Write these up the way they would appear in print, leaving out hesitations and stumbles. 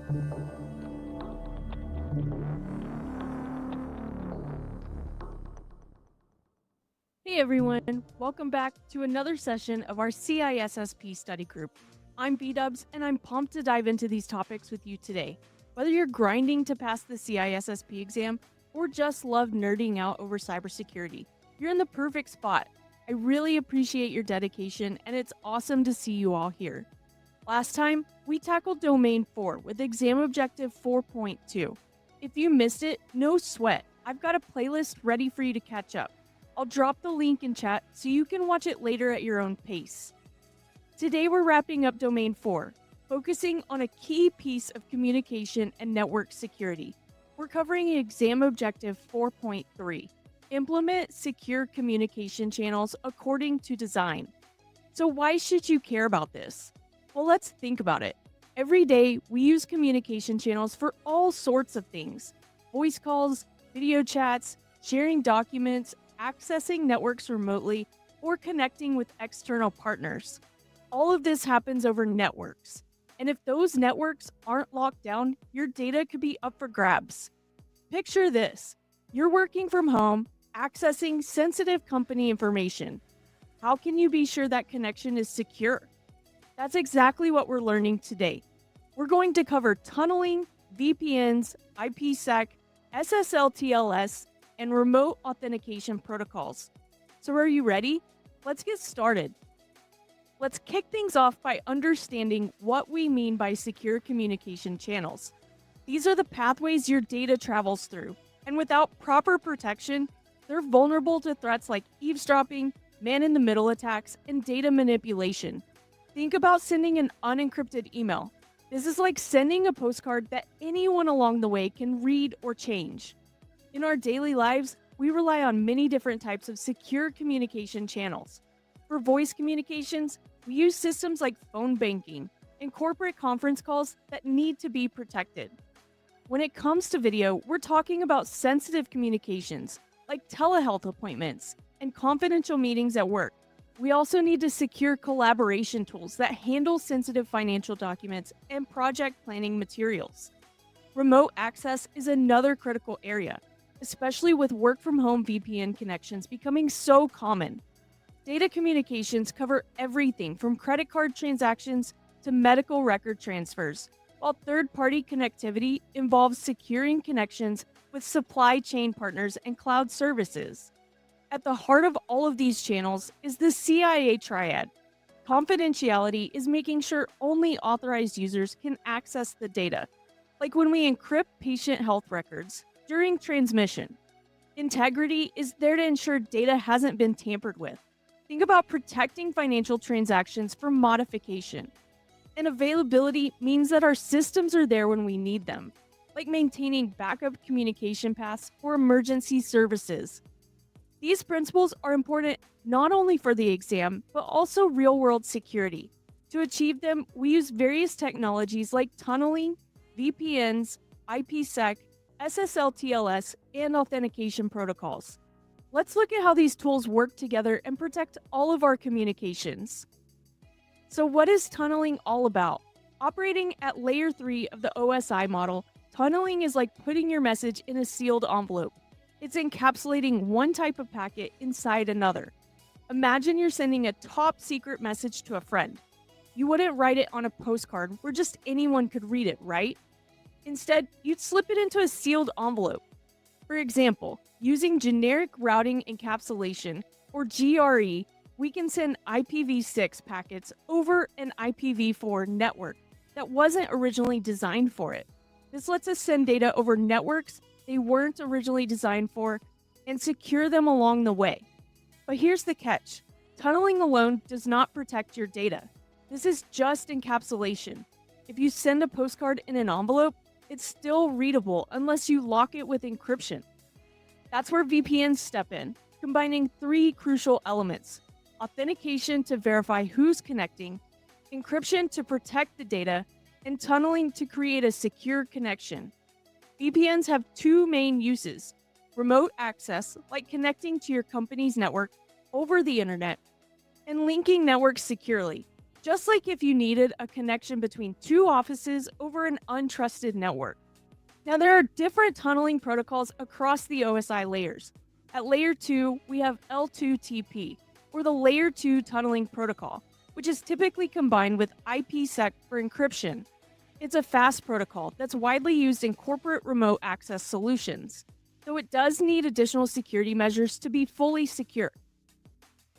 Hey everyone, welcome back to another session of our CISSP study group. I'm B-Dubs and I'm pumped to dive into these topics with you today. Whether you're grinding to pass the CISSP exam or just love nerding out over cybersecurity, you're in the perfect spot. I really appreciate your dedication and it's awesome to see you all here. Last time, we tackled Domain 4 with Exam Objective 4.2. If you missed it, no sweat. I've got a playlist ready for you to catch up. I'll drop the link in chat so you can watch it later at your own pace. Today we're wrapping up Domain 4, focusing on a key piece of communication and network security. We're covering Exam Objective 4.3, implement secure communication channels according to design. So why should you care about this? Well, let's think about it. Every day, we use communication channels for all sorts of things. Voice calls, video chats, sharing documents, accessing networks remotely, or connecting with external partners. All of this happens over networks. And if those networks aren't locked down, your data could be up for grabs. Picture this. You're working from home, accessing sensitive company information. How can you be sure that connection is secure? That's exactly what we're learning today. We're going to cover tunneling, VPNs, IPSec, SSL TLS, and remote authentication protocols. So are you ready? Let's get started. Let's kick things off by understanding what we mean by secure communication channels. These are the pathways your data travels through, and without proper protection, they're vulnerable to threats like eavesdropping, man-in-the-middle attacks, and data manipulation. Think about sending an unencrypted email. This is like sending a postcard that anyone along the way can read or change. In our daily lives, we rely on many different types of secure communication channels. For voice communications, we use systems like phone banking and corporate conference calls that need to be protected. When it comes to video, we're talking about sensitive communications like telehealth appointments and confidential meetings at work. We also need to secure collaboration tools that handle sensitive financial documents and project planning materials. Remote access is another critical area, especially with work-from-home VPN connections becoming so common. Data communications cover everything from credit card transactions to medical record transfers, while third-party connectivity involves securing connections with supply chain partners and cloud services. At the heart of all of these channels is the CIA triad. Confidentiality is making sure only authorized users can access the data, like when we encrypt patient health records during transmission. Integrity is there to ensure data hasn't been tampered with. Think about protecting financial transactions from modification. And availability means that our systems are there when we need them, like maintaining backup communication paths for emergency services. These principles are important not only for the exam, but also real-world security. To achieve them, we use various technologies like tunneling, VPNs, IPSec, SSL TLS, and authentication protocols. Let's look at how these tools work together and protect all of our communications. So what is tunneling all about? Operating at layer 3 of the OSI model, tunneling is like putting your message in a sealed envelope. It's encapsulating one type of packet inside another. Imagine you're sending a top secret message to a friend. You wouldn't write it on a postcard where just anyone could read it, right? Instead, you'd slip it into a sealed envelope. For example, using generic routing encapsulation, or GRE, we can send IPv6 packets over an IPv4 network that wasn't originally designed for it. This lets us send data over networks they weren't originally designed for and secure them along the way. But here's the catch. Tunneling alone does not protect your data. This is just encapsulation. If you send a postcard in an envelope, it's still readable unless you lock it with encryption. That's where VPNs step in, combining 3 crucial elements: authentication to verify who's connecting, encryption to protect the data, and tunneling to create a secure connection. VPNs have 2 main uses: remote access, like connecting to your company's network over the internet, and linking networks securely, just like if you needed a connection between two offices over an untrusted network. Now, there are different tunneling protocols across the OSI layers. At layer 2, we have L2TP, or the layer 2 tunneling protocol, which is typically combined with IPSec for encryption. It's a fast protocol that's widely used in corporate remote access solutions, though it does need additional security measures to be fully secure.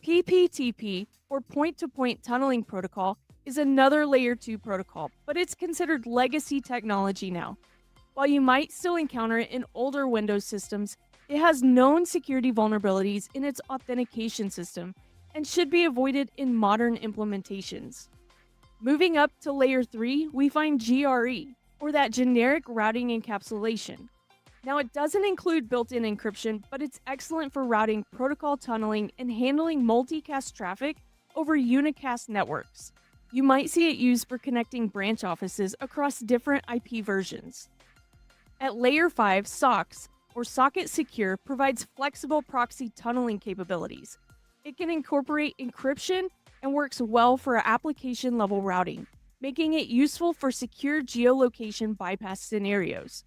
PPTP, or point-to-point tunneling protocol, is another layer 2 protocol, but it's considered legacy technology now. While you might still encounter it in older Windows systems, it has known security vulnerabilities in its authentication system and should be avoided in modern implementations. Moving up to layer 3, we find GRE, or that generic routing encapsulation. Now, it doesn't include built-in encryption, but it's excellent for routing protocol tunneling and handling multicast traffic over unicast networks. You might see it used for connecting branch offices across different IP versions. At layer 5, SOCKS, or Socket Secure, provides flexible proxy tunneling capabilities. It can incorporate encryption and works well for application-level routing, making it useful for secure geolocation bypass scenarios.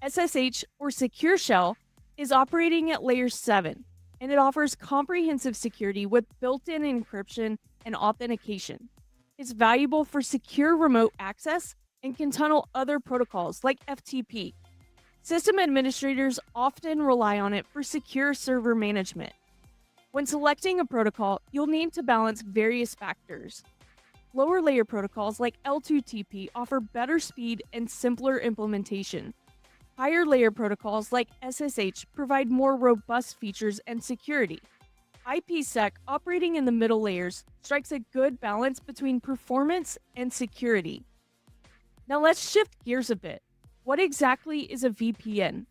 SSH, or Secure Shell, is operating at layer 7, and it offers comprehensive security with built-in encryption and authentication. It's valuable for secure remote access and can tunnel other protocols like FTP. System administrators often rely on it for secure server management. When selecting a protocol, you'll need to balance various factors. Lower layer protocols like L2TP offer better speed and simpler implementation. Higher layer protocols like SSH provide more robust features and security. IPSec, operating in the middle layers, strikes a good balance between performance and security. Now let's shift gears a bit. What exactly is a VPN?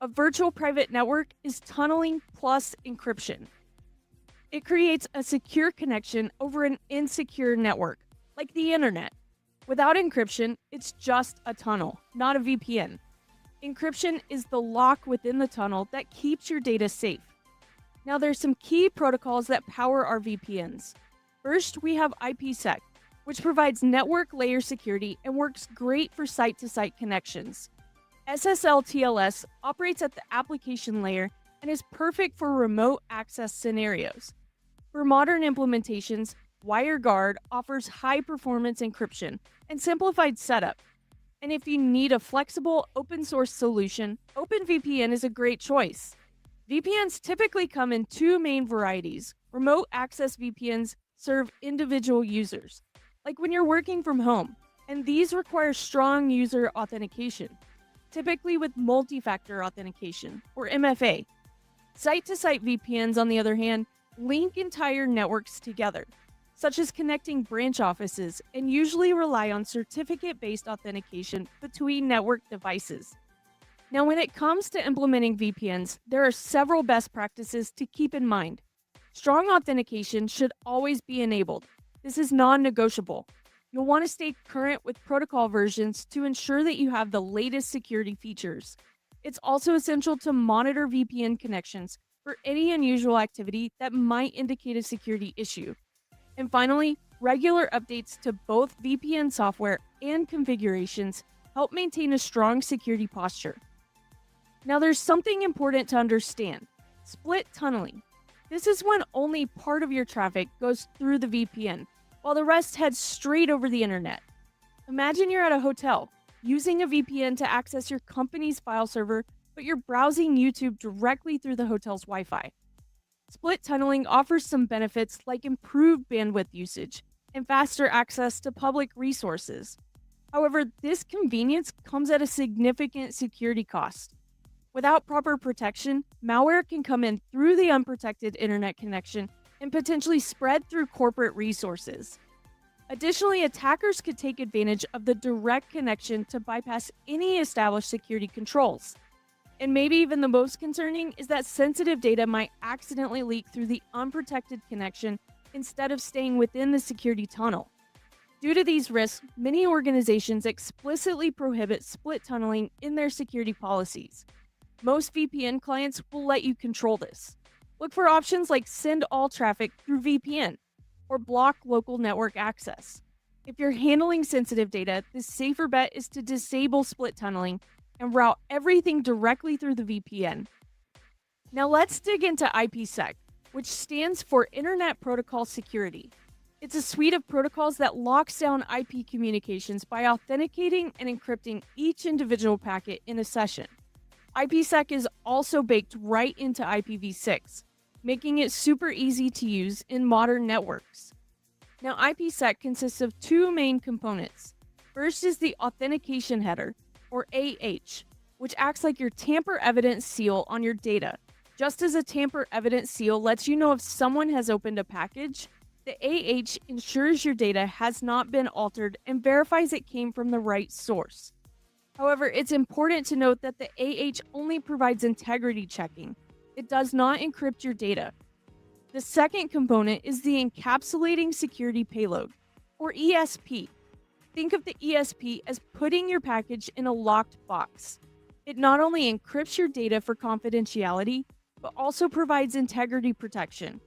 A virtual private network is tunneling plus encryption. It creates a secure connection over an insecure network, like the internet. Without encryption, it's just a tunnel, not a VPN. Encryption is the lock within the tunnel that keeps your data safe. Now, there's some key protocols that power our VPNs. First, we have IPSec, which provides network layer security and works great for site-to-site connections. SSL TLS operates at the application layer and is perfect for remote access scenarios. For modern implementations, WireGuard offers high-performance encryption and simplified setup. And if you need a flexible, open-source solution, OpenVPN is a great choice. VPNs typically come in two main varieties. Remote access VPNs serve individual users, like when you're working from home, and these require strong user authentication, typically with multi-factor authentication, or MFA. Site-to-site VPNs, on the other hand, link entire networks together, such as connecting branch offices, and usually rely on certificate-based authentication between network devices. Now, when it comes to implementing VPNs, there are several best practices to keep in mind. Strong authentication should always be enabled. This is non-negotiable. You'll want to stay current with protocol versions to ensure that you have the latest security features. It's also essential to monitor VPN connections for any unusual activity that might indicate a security issue. And finally, regular updates to both VPN software and configurations help maintain a strong security posture. Now, there's something important to understand: split tunneling. This is when only part of your traffic goes through the VPN, while the rest heads straight over the internet. Imagine you're at a hotel, using a VPN to access your company's file server, but you're browsing YouTube directly through the hotel's Wi-Fi. Split tunneling offers some benefits like improved bandwidth usage and faster access to public resources. However, this convenience comes at a significant security cost. Without proper protection, malware can come in through the unprotected internet connection and potentially spread through corporate resources. Additionally, attackers could take advantage of the direct connection to bypass any established security controls. And maybe even the most concerning is that sensitive data might accidentally leak through the unprotected connection instead of staying within the security tunnel. Due to these risks, many organizations explicitly prohibit split tunneling in their security policies. Most VPN clients will let you control this. Look for options like send all traffic through VPN. or block local network access. If you're handling sensitive data, the safer bet is to disable split tunneling and route everything directly through the VPN. Now let's dig into IPSec, which stands for Internet Protocol Security. It's a suite of protocols that locks down IP communications by authenticating and encrypting each individual packet in a session. IPSec is also baked right into IPv6, making it super easy to use in modern networks. Now, IPSec consists of two main components. First is the Authentication Header, or AH, which acts like your tamper-evident seal on your data. Just as a tamper-evident seal lets you know if someone has opened a package, the AH ensures your data has not been altered and verifies it came from the right source. However, it's important to note that the AH only provides integrity checking. It does not encrypt your data. The second component is the Encapsulating Security Payload, or ESP. Think of the ESP as putting your package in a locked box. It not only encrypts your data for confidentiality, but also provides integrity protection.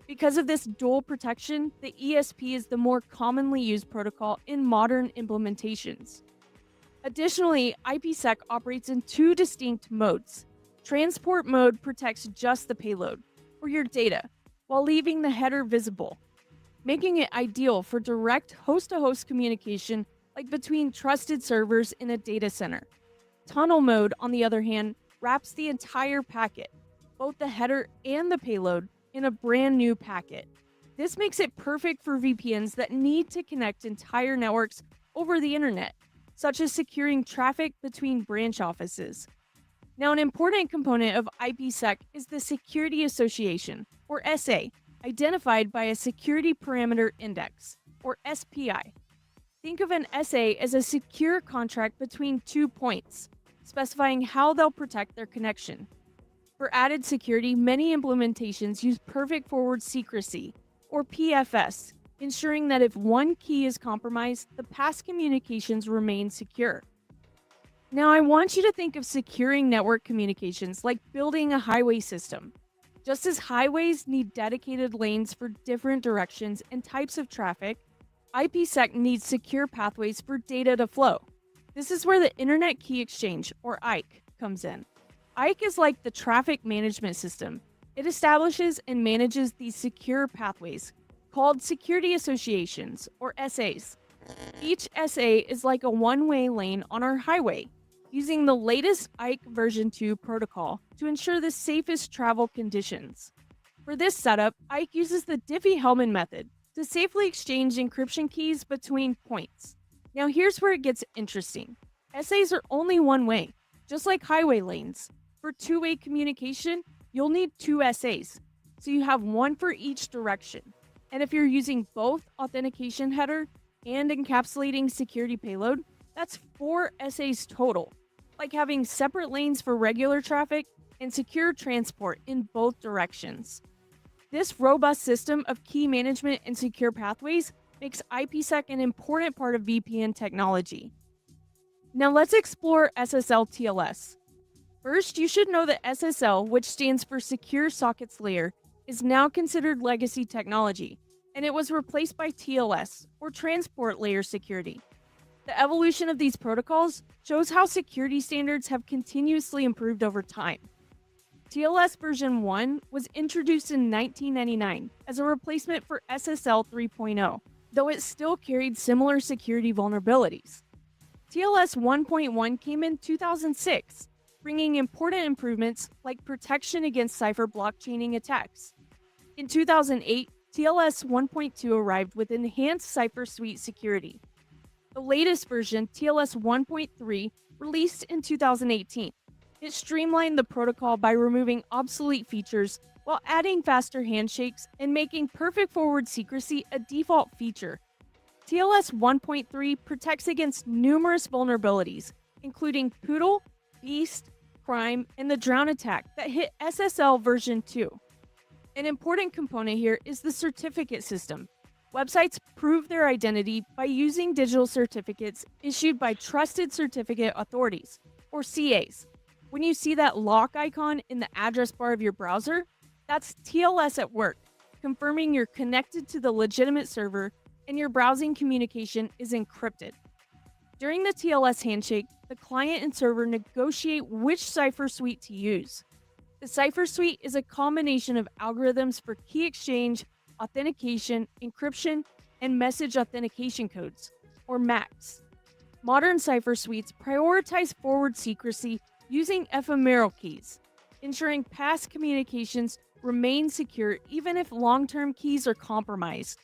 Because of this dual protection, the ESP is the more commonly used protocol in modern implementations. Additionally, IPSec operates in two distinct modes. Transport mode protects just the payload, or your data, while leaving the header visible, making it ideal for direct host-to-host communication like between trusted servers in a data center. Tunnel mode, on the other hand, wraps the entire packet, both the header and the payload, in a brand new packet. This makes it perfect for VPNs that need to connect entire networks over the internet, such as securing traffic between branch offices. Now, an important component of IPSec is the Security Association, or SA, identified by a Security Parameter Index, or SPI. Think of an SA as a secure contract between 2 points, specifying how they'll protect their connection. For added security, many implementations use perfect forward secrecy, or PFS, ensuring that if one key is compromised, the past communications remain secure. Now, I want you to think of securing network communications like building a highway system. Just as highways need dedicated lanes for different directions and types of traffic, IPsec needs secure pathways for data to flow. This is where the Internet Key Exchange, or IKE, comes in. IKE is like the traffic management system. It establishes and manages these secure pathways, called security associations, or SAs. Each SA is like a one-way lane on our highway, using the latest IKE version 2 protocol to ensure the safest travel conditions. For this setup, IKE uses the Diffie-Hellman method to safely exchange encryption keys between points. Now here's where it gets interesting. SAs are only one way, just like highway lanes. For two-way communication, you'll need two SAs, so you have one for each direction. And if you're using both authentication header and encapsulating security payload, that's 4 SAs total, like having separate lanes for regular traffic and secure transport in both directions. This robust system of key management and secure pathways makes IPsec an important part of VPN technology. Now let's explore SSL TLS. First, you should know that SSL, which stands for Secure Sockets Layer, is now considered legacy technology, and it was replaced by TLS, or Transport Layer Security. The evolution of these protocols shows how security standards have continuously improved over time. TLS version 1 was introduced in 1999 as a replacement for SSL 3.0, though it still carried similar security vulnerabilities. TLS 1.1 came in 2006, bringing important improvements like protection against cipher blockchaining attacks. In 2008, TLS 1.2 arrived with enhanced cipher suite security. The latest version, TLS 1.3, released in 2018. It streamlined the protocol by removing obsolete features while adding faster handshakes and making perfect forward secrecy a default feature. TLS 1.3 protects against numerous vulnerabilities, including Poodle, Beast, Crime, and the Drown attack that hit SSL version 2. An important component here is the certificate system. Websites prove their identity by using digital certificates issued by Trusted Certificate Authorities, or CAs. When you see that lock icon in the address bar of your browser, that's TLS at work. confirming you're connected to the legitimate server and your browsing communication is encrypted. During the TLS handshake, the client and server negotiate which cipher suite to use. The cipher suite is a combination of algorithms for key exchange, authentication, encryption, and message authentication codes, or MACs. Modern cipher suites prioritize forward secrecy using ephemeral keys, ensuring past communications remain secure even if long-term keys are compromised.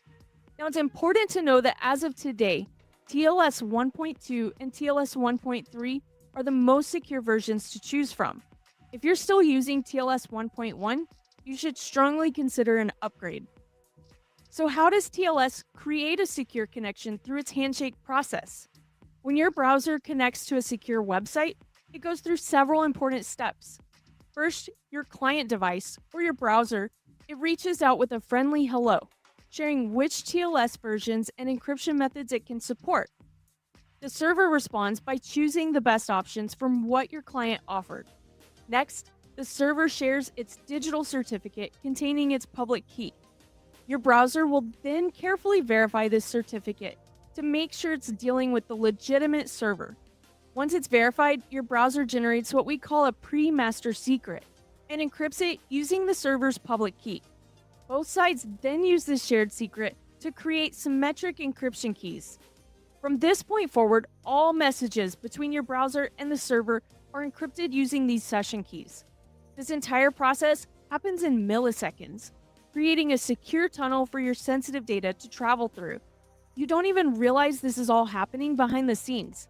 Now, it's important to know that as of today, TLS 1.2 and TLS 1.3 are the most secure versions to choose from. If you're still using TLS 1.1, you should strongly consider an upgrade. So how does TLS create a secure connection through its handshake process? When your browser connects to a secure website, it goes through several important steps. First, your client device, or your browser, it reaches out with a friendly hello, sharing which TLS versions and encryption methods it can support. The server responds by choosing the best options from what your client offered. Next, the server shares its digital certificate containing its public key. Your browser will then carefully verify this certificate to make sure it's dealing with the legitimate server. Once it's verified, your browser generates what we call a pre-master secret and encrypts it using the server's public key. Both sides then use this shared secret to create symmetric encryption keys. From this point forward, all messages between your browser and the server are encrypted using these session keys. This entire process happens in milliseconds, creating a secure tunnel for your sensitive data to travel through. You don't even realize this is all happening behind the scenes.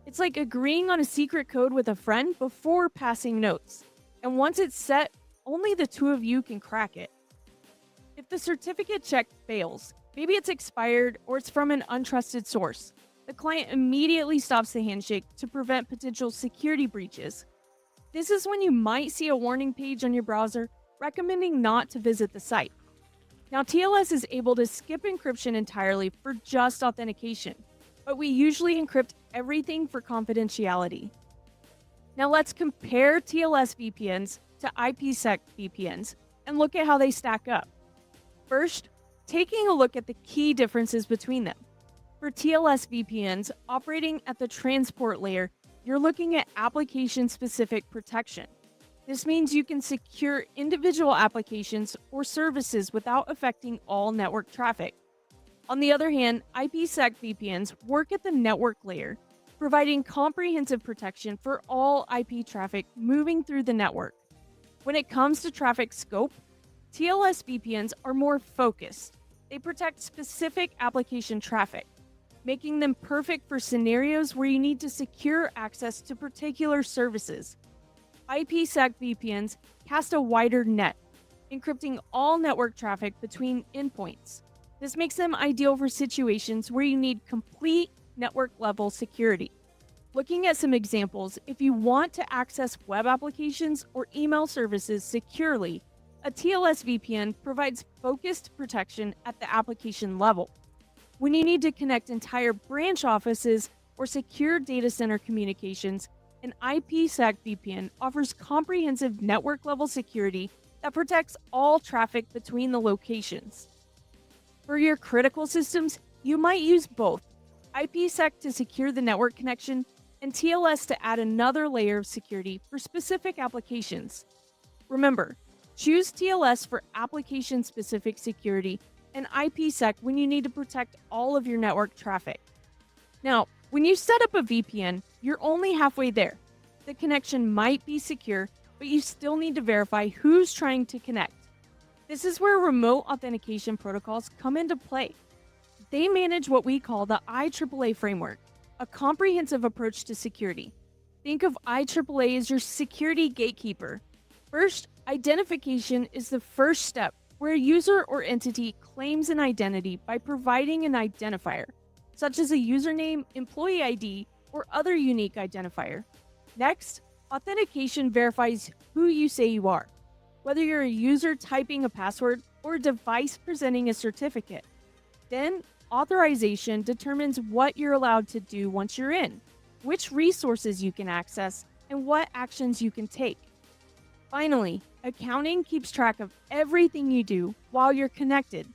It's like agreeing on a secret code with a friend before passing notes. And once it's set, only the two of you can crack it. If the certificate check fails, maybe it's expired or it's from an untrusted source, the client immediately stops the handshake to prevent potential security breaches. This is when you might see a warning page on your browser recommending not to visit the site. Now, TLS is able to skip encryption entirely for just authentication, but we usually encrypt everything for confidentiality. Now let's compare TLS VPNs to IPSec VPNs and look at how they stack up. First, taking a look at the key differences between them. For TLS VPNs operating at the transport layer, you're looking at application-specific protection. This means you can secure individual applications or services without affecting all network traffic. On the other hand, IPSec VPNs work at the network layer, providing comprehensive protection for all IP traffic moving through the network. When it comes to traffic scope, TLS VPNs are more focused. They protect specific application traffic, making them perfect for scenarios where you need to secure access to particular services. IPSec VPNs cast a wider net, encrypting all network traffic between endpoints. This makes them ideal for situations where you need complete network-level security. Looking at some examples, if you want to access web applications or email services securely, a TLS VPN provides focused protection at the application level. When you need to connect entire branch offices or secure data center communications, an IPsec VPN offers comprehensive network-level security that protects all traffic between the locations. For your critical systems, you might use both IPsec to secure the network connection and TLS to add another layer of security for specific applications. Remember, choose TLS for application-specific security and IPsec when you need to protect all of your network traffic. Now, when you set up a VPN, you're only halfway there. The connection might be secure, but you still need to verify who's trying to connect. This is where remote authentication protocols come into play. They manage what we call the IEEE framework, a comprehensive approach to security. Think of IEEE as your security gatekeeper. First, identification is the first step where a user or entity claims an identity by providing an identifier, such as a username, employee ID, or other unique identifier. Next, authentication verifies who you say you are, whether you're a user typing a password or a device presenting a certificate. Then, authorization determines what you're allowed to do once you're in, which resources you can access, and what actions you can take. Finally, Accounting keeps track of everything you do while you're connected,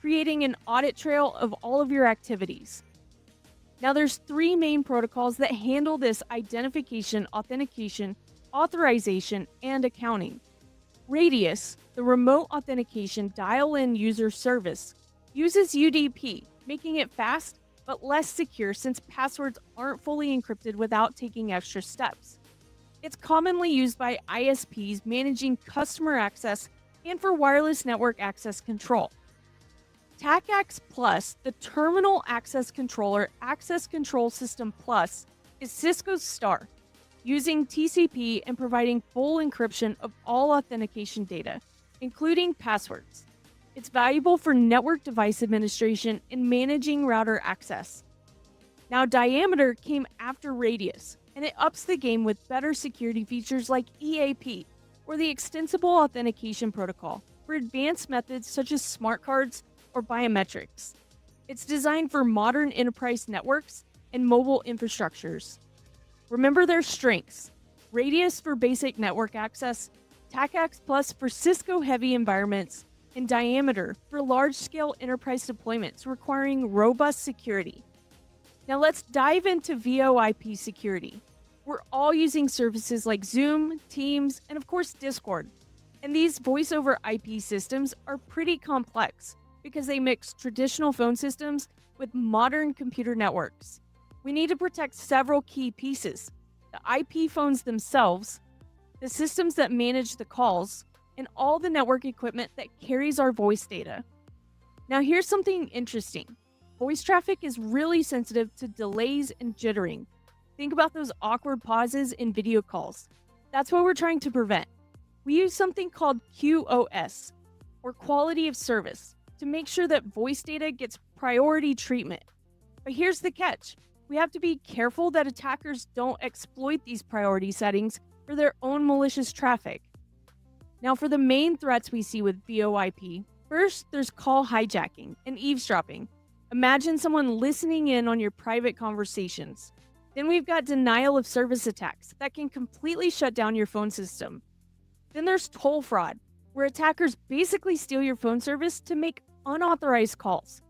creating an audit trail of all of your activities. Now there's three main protocols that handle this: identification, authentication, authorization, and accounting. Radius, the remote authentication dial-in user service, uses UDP, making it fast but less secure since passwords aren't fully encrypted without taking extra steps. It's commonly used by ISPs managing customer access and for wireless network access control. TACACS Plus, the Terminal Access Controller Access Control System Plus, is Cisco's star, using TCP and providing full encryption of all authentication data, including passwords. It's valuable for network device administration and managing router access. Now, Diameter came after Radius, and it ups the game with better security features like EAP, or the Extensible Authentication Protocol, for advanced methods such as smart cards or biometrics. It's designed for modern enterprise networks and mobile infrastructures. Remember their strengths: Radius for basic network access, TACACS Plus for Cisco-heavy environments, and Diameter for large-scale enterprise deployments requiring robust security. Now let's dive into VoIP security. We're all using services like Zoom, Teams, and of course Discord. And these voice over IP systems are pretty complex because they mix traditional phone systems with modern computer networks. We need to protect several key pieces: the IP phones themselves, the systems that manage the calls, and all the network equipment that carries our voice data. Now here's something interesting. Voice traffic is really sensitive to delays and jittering. Think about those awkward pauses in video calls. That's what we're trying to prevent. We use something called QoS, or quality of service, to make sure that voice data gets priority treatment. But here's the catch. We have to be careful that attackers don't exploit these priority settings for their own malicious traffic. Now, for the main threats we see with VoIP, first, there's call hijacking and eavesdropping. Imagine someone listening in on your private conversations. Then we've got denial of service attacks that can completely shut down your phone system. Then there's toll fraud, where attackers basically steal your phone service to make unauthorized calls.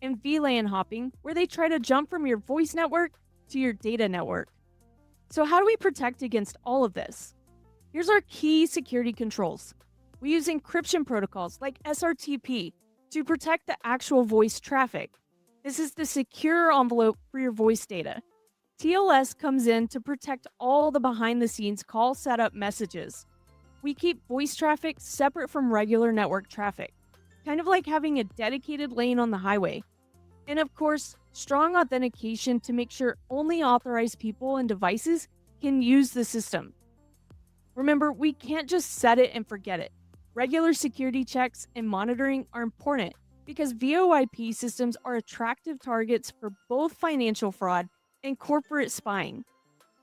And VLAN hopping, where they try to jump from your voice network to your data network. So how do we protect against all of this? Here's our key security controls. We use encryption protocols like SRTP to protect the actual voice traffic. This is the secure envelope for your voice data. TLS comes in to protect all the behind-the-scenes call setup messages. We keep voice traffic separate from regular network traffic, kind of like having a dedicated lane on the highway. And of course, strong authentication to make sure only authorized people and devices can use the system. Remember, we can't just set it and forget it. Regular security checks and monitoring are important because VoIP systems are attractive targets for both financial fraud and corporate spying.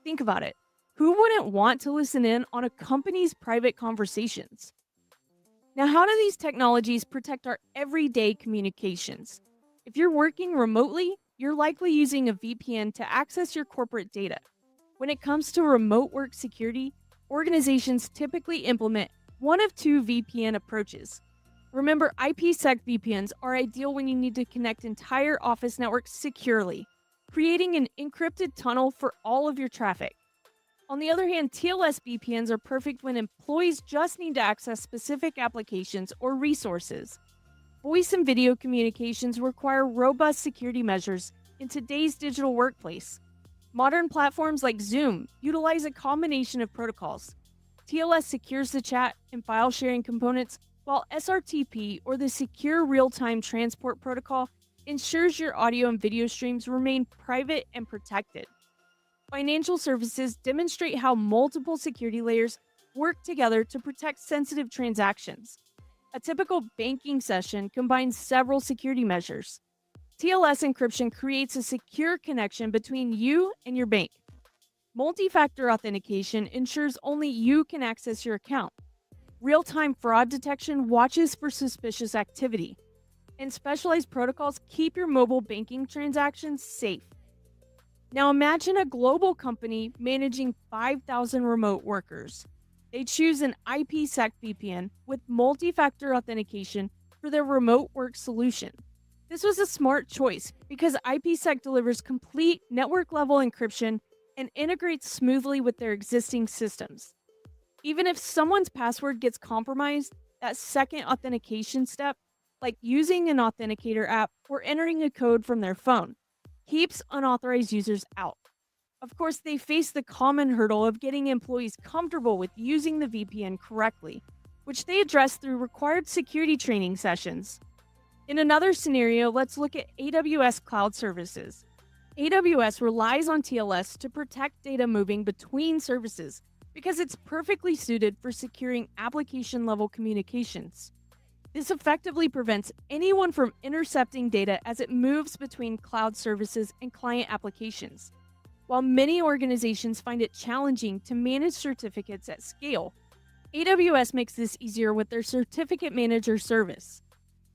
Think about it. Who wouldn't want to listen in on a company's private conversations? Now, how do these technologies protect our everyday communications? If you're working remotely, you're likely using a VPN to access your corporate data. When it comes to remote work security, organizations typically implement one of two VPN approaches. Remember, IPSec VPNs are ideal when you need to connect entire office networks securely, creating an encrypted tunnel for all of your traffic. On the other hand, TLS VPNs are perfect when employees just need to access specific applications or resources. Voice and video communications require robust security measures in today's digital workplace. Modern platforms like Zoom utilize a combination of protocols. TLS secures the chat and file sharing components, while SRTP, or the Secure Real-Time Transport Protocol, ensures your audio and video streams remain private and protected. Financial services demonstrate how multiple security layers work together to protect sensitive transactions. A typical banking session combines several security measures. TLS encryption creates a secure connection between you and your bank. Multi-factor authentication ensures only you can access your account. Real-time fraud detection watches for suspicious activity. And specialized protocols keep your mobile banking transactions safe. Now imagine a global company managing 5,000 remote workers. They choose an IPSec VPN with multi-factor authentication for their remote work solution. This was a smart choice because IPSec delivers complete network-level encryption and integrates smoothly with their existing systems. Even if someone's password gets compromised, that second authentication step, like using an authenticator app or entering a code from their phone, keeps unauthorized users out. Of course, they face the common hurdle of getting employees comfortable with using the VPN correctly, which they address through required security training sessions. In another scenario, let's look at AWS cloud services. AWS relies on TLS to protect data moving between services because it's perfectly suited for securing application-level communications. This effectively prevents anyone from intercepting data as it moves between cloud services and client applications. While many organizations find it challenging to manage certificates at scale, AWS makes this easier with their Certificate Manager service.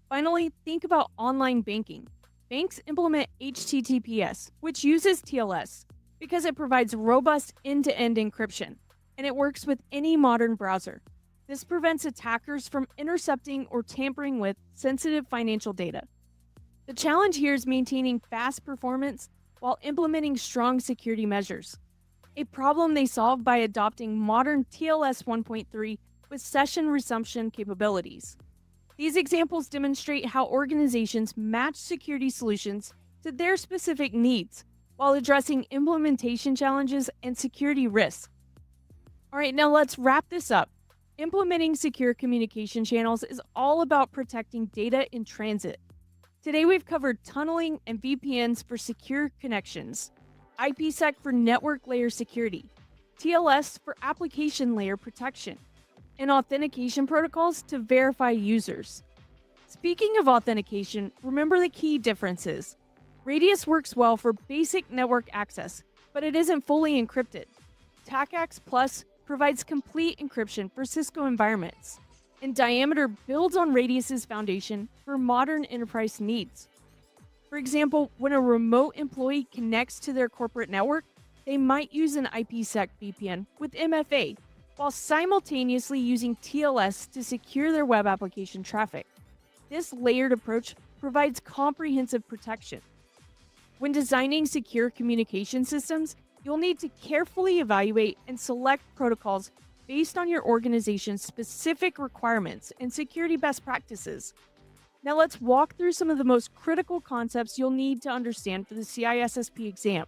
Finally, think about online banking. Banks implement HTTPS, which uses TLS, because it provides robust end-to-end encryption, and it works with any modern browser. This prevents attackers from intercepting or tampering with sensitive financial data. The challenge here is maintaining fast performance while implementing strong security measures, a problem they solve by adopting modern TLS 1.3 with session resumption capabilities. These examples demonstrate how organizations match security solutions to their specific needs while addressing implementation challenges and security risks. All right, now let's wrap this up. Implementing secure communication channels is all about protecting data in transit. Today we've covered tunneling and VPNs for secure connections, IPSec for network layer security, TLS for application layer protection, and authentication protocols to verify users. Speaking of authentication, remember the key differences. Radius works well for basic network access, but it isn't fully encrypted. TACACS Plus provides complete encryption for Cisco environments, and Diameter builds on Radius's foundation for modern enterprise needs. For example, when a remote employee connects to their corporate network, they might use an IPSec VPN with MFA, while simultaneously using TLS to secure their web application traffic. This layered approach provides comprehensive protection. When designing secure communication systems, you'll need to carefully evaluate and select protocols based on your organization's specific requirements and security best practices. Now let's walk through some of the most critical concepts you'll need to understand for the CISSP exam.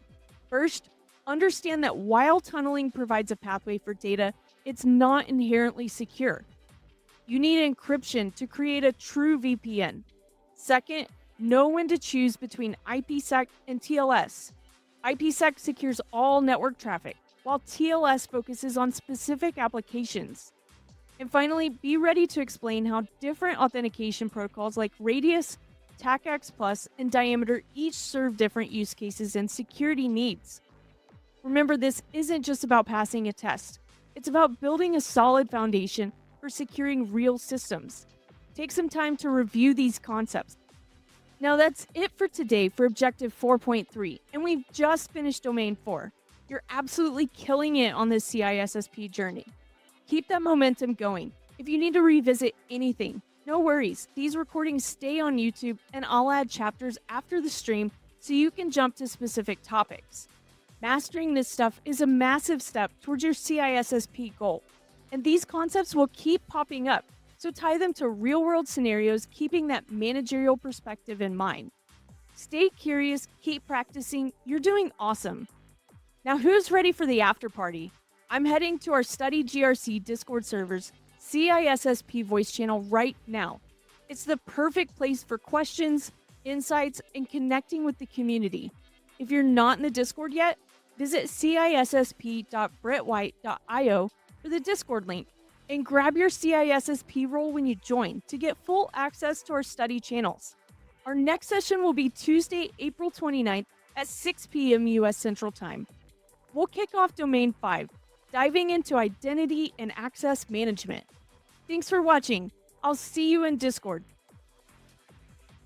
First, understand that while tunneling provides a pathway for data, it's not inherently secure. You need encryption to create a true VPN. Second, know when to choose between IPSec and TLS. IPSec secures all network traffic, while TLS focuses on specific applications. And finally, be ready to explain how different authentication protocols like Radius, TACACS Plus, and Diameter each serve different use cases and security needs. Remember, this isn't just about passing a test. It's about building a solid foundation for securing real systems. Take some time to review these concepts. Now that's it for today for Objective 4.3, and we've just finished Domain 4. You're absolutely killing it on this CISSP journey. Keep that momentum going. If you need to revisit anything, no worries. These recordings stay on YouTube, and I'll add chapters after the stream so you can jump to specific topics. Mastering this stuff is a massive step towards your CISSP goal, and these concepts will keep popping up. So tie them to real-world scenarios, keeping that managerial perspective in mind. Stay curious, keep practicing, you're doing awesome. Now who's ready for the after party? I'm heading to our Study GRC Discord server's CISSP voice channel right now. It's the perfect place for questions, insights, and connecting with the community. If you're not in the Discord yet, visit cissp.britwhite.io for the Discord link. And grab your CISSP role when you join to get full access to our study channels. Our next session will be Tuesday, April 29th at 6 p.m. U.S. Central Time. We'll kick off Domain 5, diving into identity and access management. Thanks for watching. I'll see you in Discord.